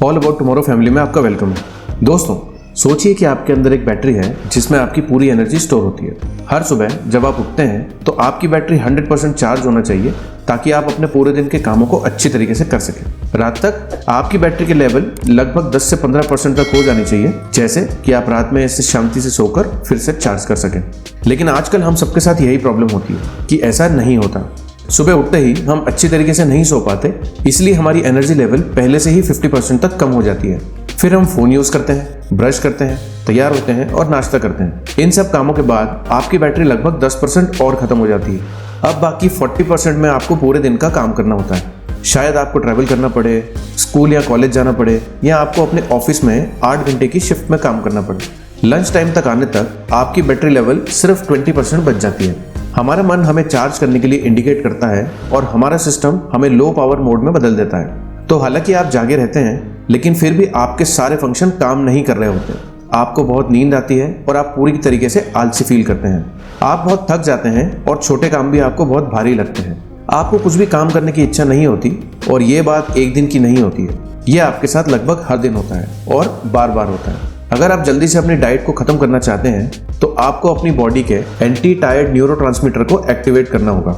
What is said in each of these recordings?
All about tomorrow family में आपका welcome है। दोस्तों, सोचिए कि आपके अंदर एक बैटरी है जिसमें आपकी पूरी एनर्जी स्टोर होती है। हर सुबह जब आप उठते हैं तो आपकी बैटरी 100% चार्ज होना चाहिए ताकि आप अपने पूरे दिन के कामों को अच्छी तरीके से कर सकें। रात तक आपकी बैटरी के लेवल लगभग 10 से 15% तक हो जानी चाहिए, जैसे कि आप रात में ऐसे शांति से सोकर फिर से चार्ज कर सकें। लेकिन आजकल हम सबके साथ यही प्रॉब्लम होती है कि ऐसा नहीं होता। सुबह उठते ही हम अच्छी तरीके से नहीं सो पाते, इसलिए हमारी एनर्जी लेवल पहले से ही 50% तक कम हो जाती है। फिर हम फोन यूज करते हैं, ब्रश करते हैं, तैयार होते हैं और नाश्ता करते हैं। इन सब कामों के बाद आपकी बैटरी लगभग 10% और खत्म हो जाती है। अब बाकी 40% में आपको पूरे दिन का काम करना होता है। शायद आपको ट्रैवल करना पड़े, स्कूल या कॉलेज जाना पड़े, या आपको अपने ऑफिस में 8 घंटे की शिफ्ट में काम करना पड़े। लंच टाइम तक आने तक आपकी बैटरी लेवल सिर्फ 20% बच जाती है। हमारा मन हमें चार्ज करने के लिए इंडिकेट करता है और हमारा सिस्टम हमें लो पावर मोड में बदल देता है। तो हालांकि आप जागे रहते हैं, लेकिन फिर भी आपके सारे फंक्शन काम नहीं कर रहे होते। आपको बहुत नींद आती है और आप पूरी तरीके से आलसी फील करते हैं। आप बहुत थक जाते हैं और छोटे काम भी आपको बहुत भारी लगते हैं। आपको कुछ भी काम करने की इच्छा नहीं होती, और ये बात एक दिन की नहीं होती है। ये आपके साथ लगभग हर दिन होता है और बार बार होता है। अगर आप जल्दी से अपनी डाइट को खत्म करना चाहते हैं तो आपको अपनी बॉडी के एंटी टायर्ड न्यूरोट्रांसमीटर को एक्टिवेट करना होगा।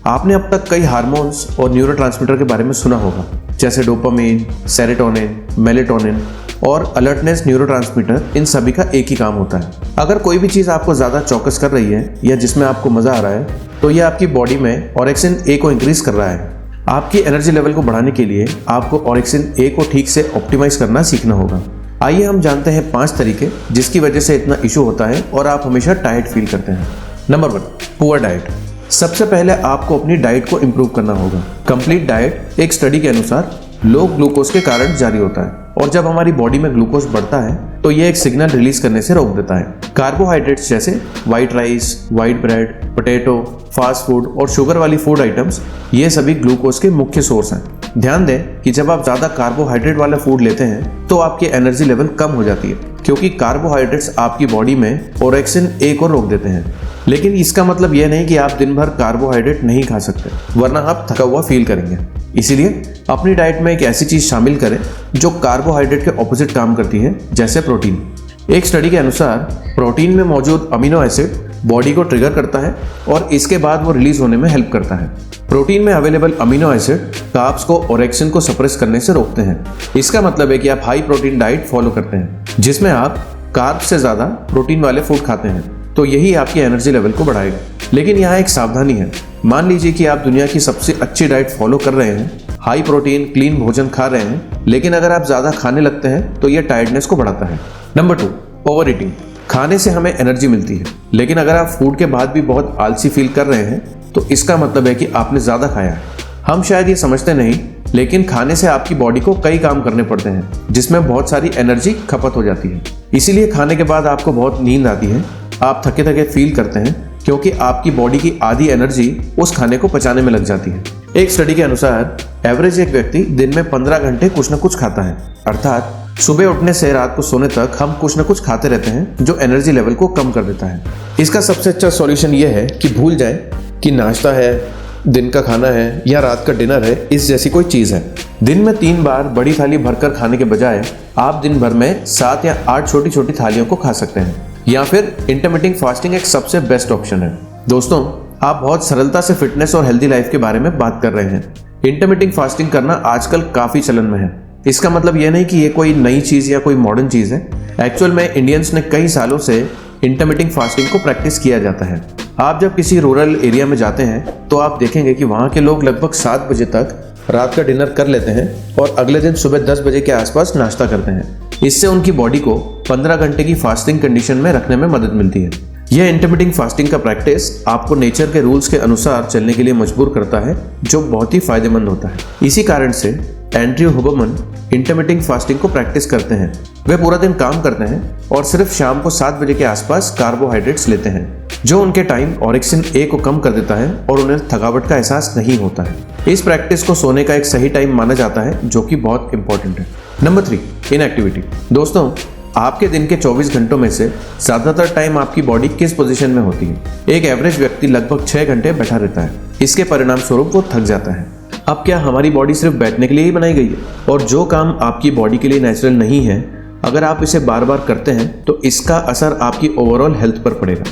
आपने अब तक कई हार्मोन्स और न्यूरोट्रांसमीटर के बारे में सुना होगा, जैसे डोपामिन, सेरोटोनिन, मेलेटोनिन और अलर्टनेस न्यूरोट्रांसमीटर। इन सभी का एक ही काम होता है। अगर कोई भी चीज़ आपको ज़्यादा चौकस कर रही है या जिसमें आपको मज़ा आ रहा है, तो ये आपकी बॉडी में ऑरेक्सिन ए को इंक्रीज कर रहा है। आपकी एनर्जी लेवल को बढ़ाने के लिए आपको ऑरेक्सिन ए को ठीक से ऑप्टिमाइज करना सीखना होगा। आइए हम जानते हैं 5 तरीके जिसकी वजह से इतना इशू होता है और आप हमेशा टायर्ड फील करते हैं। Number 1, poor diet. सबसे पहले आपको अपनी डाइट को इंप्रूव करना होगा। कंप्लीट डाइट एक स्टडी के अनुसार लो ग्लूकोज के कारण जारी होता है, और जब हमारी बॉडी में ग्लूकोज बढ़ता है तो ये एक सिग्नल रिलीज करने से रोक देता है। कार्बोहाइड्रेट्स जैसे white rice, white bread, potato, fast food और शुगर वाली फूड आइटम्स, ये सभी ग्लूकोज के मुख्य सोर्स हैं। ध्यान दें कि जब आप ज़्यादा कार्बोहाइड्रेट वाला फूड लेते हैं तो आपकी एनर्जी लेवल कम हो जाती है, क्योंकि कार्बोहाइड्रेट्स आपकी बॉडी में ऑरेक्सिन ए को रोक देते हैं। लेकिन इसका मतलब यह नहीं कि आप दिन भर कार्बोहाइड्रेट नहीं खा सकते, वरना आप थका हुआ फील करेंगे। इसीलिए अपनी डाइट में एक ऐसी चीज़ शामिल करें जो कार्बोहाइड्रेट के ऑपोजिट काम करती है, जैसे प्रोटीन। एक स्टडी के अनुसार प्रोटीन में मौजूद अमीनो एसिड बॉडी को ट्रिगर करता है और इसके बाद वो रिलीज होने में हेल्प करता है। प्रोटीन में अवेलेबल अमीनो एसिड कार्ब्स को ऑरेक्सिन को सप्रेस करने से रोकते हैं। इसका मतलब है कि आप हाई प्रोटीन डाइट फॉलो करते हैं, जिसमें आप कार्ब्स से ज़्यादा प्रोटीन वाले फूड खाते हैं, तो यही आपकी एनर्जी लेवल को बढ़ाएगा। लेकिन यहाँ एक सावधानी है। मान लीजिए कि आप दुनिया की सबसे अच्छी डाइट फॉलो कर रहे हैं, हाई प्रोटीन क्लीन भोजन खा रहे हैं, लेकिन अगर आप ज़्यादा खाने लगते हैं तो यह टायर्डनेस को बढ़ाता है। Number 2, over eating. खाने से हमें एनर्जी मिलती है, लेकिन अगर आप फूड के बाद भी बहुत आलसी फील कर रहे हैं तो इसका मतलब है कि आपने ज़्यादा खाया है। हम शायद ये समझते नहीं, लेकिन खाने से आपकी बॉडी को कई काम करने पड़ते हैं जिसमें बहुत सारी एनर्जी खपत हो जाती है। इसीलिए खाने के बाद आपको बहुत नींद आती है, आप थके थके फील करते हैं, क्योंकि आपकी बॉडी की आधी एनर्जी उस खाने को पचाने में लग जाती है। एक स्टडी के अनुसार एवरेज एक व्यक्ति दिन में 15 घंटे कुछ न कुछ खाता है। अर्थात सुबह उठने से रात को सोने तक हम कुछ न कुछ खाते रहते हैं, जो एनर्जी लेवल को कम कर देता है। इसका सबसे अच्छा सॉल्यूशन यह है कि भूल जाएं कि नाश्ता है, दिन का खाना है या रात का डिनर है, इस जैसी कोई चीज़ है। दिन में 3 बार बड़ी थाली भरकर खाने के बजाय आप दिन भर में 7 या 8 छोटी छोटी थालियों को खा सकते हैं, या फिर इंटरमिटेंट फास्टिंग एक सबसे बेस्ट ऑप्शन है। दोस्तों, आप बहुत सरलता से फिटनेस और हेल्दी लाइफ के बारे में बात कर रहे हैं। इंटरमिटेंट फास्टिंग करना आजकल काफ़ी चलन में है। इसका मतलब यह नहीं कि ये कोई नई चीज़ या कोई मॉडर्न चीज़ है। एक्चुअल में इंडियंस ने कई सालों से इंटरमिटेंट फास्टिंग को प्रैक्टिस किया जाता है। आप जब किसी रूरल एरिया में जाते हैं तो आप देखेंगे कि वहाँ के लोग लगभग 7 बजे तक रात का डिनर कर लेते हैं और अगले दिन सुबह 10 बजे के आसपास नाश्ता करते हैं। इससे उनकी बॉडी को 15 घंटे की फास्टिंग कंडीशन में रखने में मदद मिलती है। यह इंटरमिटेंट फास्टिंग का प्रैक्टिस आपको नेचर के रूल्स के अनुसार चलने के लिए मजबूर करता है, जो बहुत ही फायदेमंद होता है। इसी कारण से एंड्रयू हुबरमन इंटरमिटेंट फास्टिंग को प्रैक्टिस करते हैं। वे पूरा दिन काम करते हैं और सिर्फ शाम को 7 बजे के आसपास कार्बोहाइड्रेट्स लेते हैं, जो उनके टाइम ऑरेक्सिन ए को कम कर देता है और उन्हें थकावट का एहसास नहीं होता है। इस प्रैक्टिस को सोने का एक सही टाइम माना जाता है, जो कि बहुत इंपॉर्टेंट है। Number 3, inactivity. दोस्तों, आपके दिन के 24 घंटों में से ज़्यादातर टाइम आपकी बॉडी किस पोजीशन में होती है? एक एवरेज व्यक्ति लगभग 6 घंटे बैठा रहता है। इसके परिणाम स्वरूप वो थक जाता है। अब क्या हमारी बॉडी सिर्फ बैठने के लिए ही बनाई गई है? और जो काम आपकी बॉडी के लिए नेचुरल नहीं है, अगर आप इसे बार बार करते हैं तो इसका असर आपकी ओवरऑल हेल्थ पर पड़ेगा।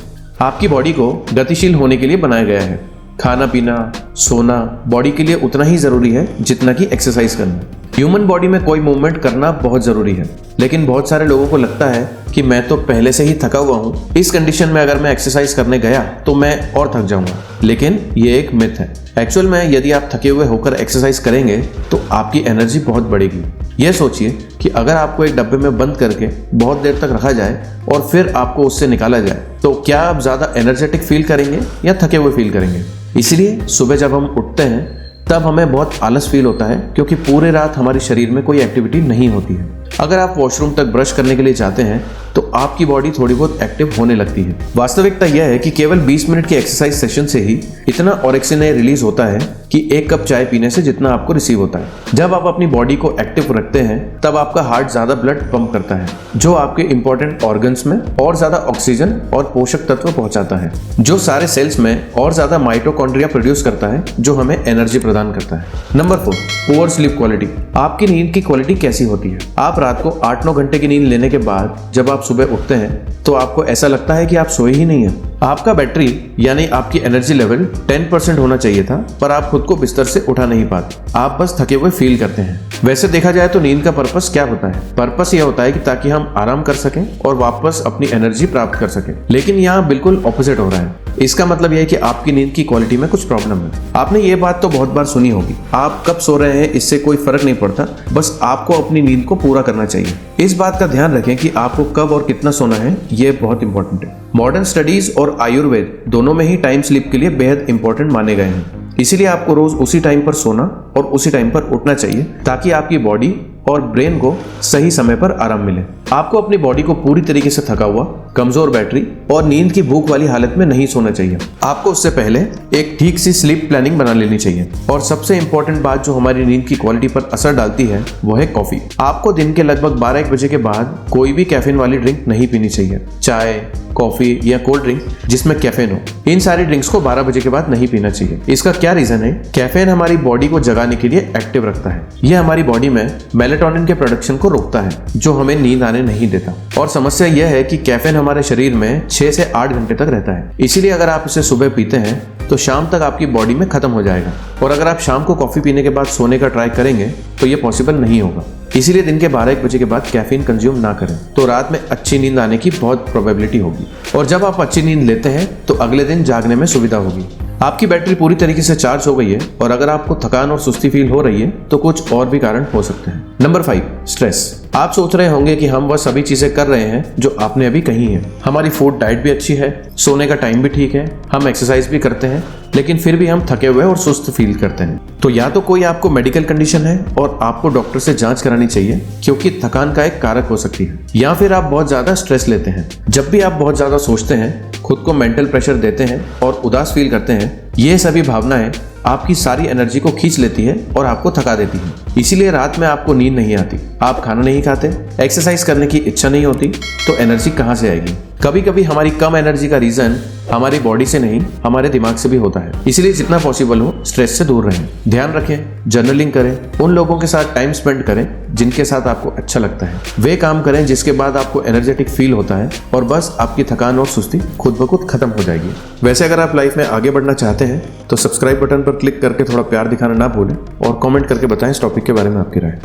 आपकी बॉडी को गतिशील होने के लिए बनाया गया है। खाना पीना, सोना बॉडी के लिए उतना ही जरूरी है जितना कि एक्सरसाइज करना। ह्यूमन बॉडी में कोई मूवमेंट करना बहुत जरूरी है, लेकिन बहुत सारे लोगों को लगता है कि मैं तो पहले से ही थका हुआ हूँ, इस कंडीशन में अगर मैं एक्सरसाइज करने गया तो मैं और थक जाऊंगा। लेकिन ये एक मिथ है। एक्चुअल में यदि आप थके हुए होकर एक्सरसाइज करेंगे तो आपकी एनर्जी बहुत बढ़ेगी। यह सोचिए कि अगर आपको एक डब्बे में बंद करके बहुत देर तक रखा जाए और फिर आपको उससे निकाला जाए, तो क्या आप ज्यादा एनर्जेटिक फील करेंगे या थके हुए फील करेंगे? इसीलिए सुबह जब हम उठते हैं तब हमें बहुत आलस फील होता है, क्योंकि पूरे रात हमारे शरीर में कोई एक्टिविटी नहीं होती है। अगर आप वॉशरूम तक ब्रश करने के लिए जाते हैं तो आपकी बॉडी थोड़ी बहुत एक्टिव होने लगती है। वास्तविकता यह है कि केवल 20 मिनट के एक्सरसाइज सेशन से ही इतना ऑरेक्सिन रिलीज होता है कि 1 कप चाय पीने से जितना आपको रिसीव होता है। जब आप अपनी बॉडी को एक्टिव रखते हैं तब आपका हार्ट ज्यादा ब्लड पंप करता है, जो आपके इंपॉर्टेंट ऑर्गन्स में और ज्यादा ऑक्सीजन और पोषक तत्व पहुंचाता है, जो सारे सेल्स में और ज्यादा माइटोकॉन्ड्रिया प्रोड्यूस करता है, जो हमें एनर्जी प्रदान करता है। Number 4, poor sleep quality. आपकी नींद की क्वालिटी कैसी होती है? आप रात को 8-9 घंटे की नींद लेने के बाद जब आप सुबह उठते हैं तो आपको ऐसा लगता है कि आप सोए ही नहीं हैं। आपका बैटरी यानी आपकी एनर्जी लेवल 10% होना चाहिए था, पर आप खुद को बिस्तर से उठा नहीं पाते। आप बस थके हुए फील करते हैं। वैसे देखा जाए तो नींद का पर्पस क्या होता है? पर्पस यह होता है कि ताकि हम आराम कर सकें और वापस अपनी एनर्जी प्राप्त कर सकें। लेकिन यहाँ बिल्कुल ऑपोजिट हो रहा है। इसका मतलब यह है कि आपकी नींद की क्वालिटी में कुछ प्रॉब्लम है। आपने ये बात तो बहुत बार सुनी होगी, आप कब सो रहे हैं इससे कोई फर्क नहीं पड़ता, बस आपको अपनी नींद को पूरा करना चाहिए। इस बात का ध्यान रखें कि आपको कब और कितना सोना है, ये बहुत इंपॉर्टेंट है। मॉडर्न स्टडीज और आयुर्वेद दोनों में ही टाइम स्लीप के लिए बेहद इंपॉर्टेंट माने गए हैं। इसीलिए आपको रोज उसी टाइम पर सोना और उसी टाइम पर उठना चाहिए, ताकि आपकी बॉडी और ब्रेन को सही समय पर आराम मिले। आपको अपनी बॉडी को पूरी तरीके से थका हुआ, कमजोर बैटरी और नींद की भूख वाली हालत में नहीं सोना चाहिए। आपको उससे पहले एक ठीक सी स्लीप प्लानिंग बना लेनी चाहिए। और सबसे इंपॉर्टेंट बात जो हमारी नींद की क्वालिटी पर असर डालती है वो है कॉफी। आपको दिन के लगभग 12-1 बजे के बाद कोई भी कैफीन वाली ड्रिंक नहीं पीनी चाहिए। चाय, कॉफी या कोल्ड ड्रिंक जिसमें कैफीन हो, इन सारी ड्रिंक्स को 12 बजे के बाद नहीं पीना चाहिए। इसका क्या रीजन है? कैफीन हमारी बॉडी को जगाने के लिए एक्टिव रखता है। यह हमारी बॉडी में मेलेटोनिन के प्रोडक्शन को रोकता है, जो हमें नींद आने नहीं देता। और समस्या यह है कि कैफीन हमारे शरीर में 6 से 8 घंटे तक रहता है। इसीलिए अगर आप इसे सुबह पीते हैं तो शाम तक आपकी बॉडी में खत्म हो जाएगा। और अगर आप शाम को कॉफी पीने के बाद सोने का ट्राई करेंगे तो ये पॉसिबल नहीं होगा। इसीलिए दिन के 12-1 बजे के बाद कैफीन कंज्यूम ना करें, तो रात में अच्छी नींद आने की बहुत प्रोबेबिलिटी होगी। और जब आप अच्छी नींद लेते हैं तो अगले दिन जागने में सुविधा होगी। आपकी बैटरी पूरी तरीके से चार्ज हो गई है और अगर आपको थकान और सुस्ती फील हो रही है तो कुछ और भी कारण हो सकते हैं। Number 5, stress. आप सोच रहे होंगे कि हम वह सभी चीजें कर रहे हैं जो आपने अभी कही हैं। हमारी फूड डाइट भी अच्छी है, सोने का टाइम भी ठीक है, हम एक्सरसाइज भी करते हैं, लेकिन फिर भी हम थके हुए और सुस्त फील करते हैं। तो या तो कोई आपको मेडिकल कंडीशन है और आपको डॉक्टर से जांच करानी चाहिए, क्योंकि थकान का एक कारक हो सकती है, या फिर आप बहुत ज्यादा स्ट्रेस लेते हैं। जब भी आप बहुत ज्यादा सोचते हैं, खुद को मेंटल प्रेशर देते हैं और उदास फील करते हैं, ये सभी भावनाएं आपकी सारी एनर्जी को खींच लेती है और आपको थका देती है। इसीलिए रात में आपको नींद नहीं आती, आप खाना नहीं खाते, एक्सरसाइज करने की इच्छा नहीं होती, तो एनर्जी कहाँ से आएगी? कभी कभी हमारी कम एनर्जी का रीजन हमारी बॉडी से नहीं, हमारे दिमाग से भी होता है। इसलिए जितना पॉसिबल हो स्ट्रेस से दूर रहें, ध्यान रखें, जर्नलिंग करें, उन लोगों के साथ टाइम स्पेंड करें जिनके साथ आपको अच्छा लगता है। वे काम करें जिसके बाद आपको एनर्जेटिक फील होता है और बस आपकी थकान और सुस्ती खुद ब खुद खत्म हो जाएगी। वैसे अगर आप लाइफ में आगे बढ़ना चाहते हैं तो सब्सक्राइब बटन पर क्लिक करके थोड़ा प्यार दिखाना ना भूलें और कमेंट करके बताएं इस टॉपिक के बारे में आपकी राय।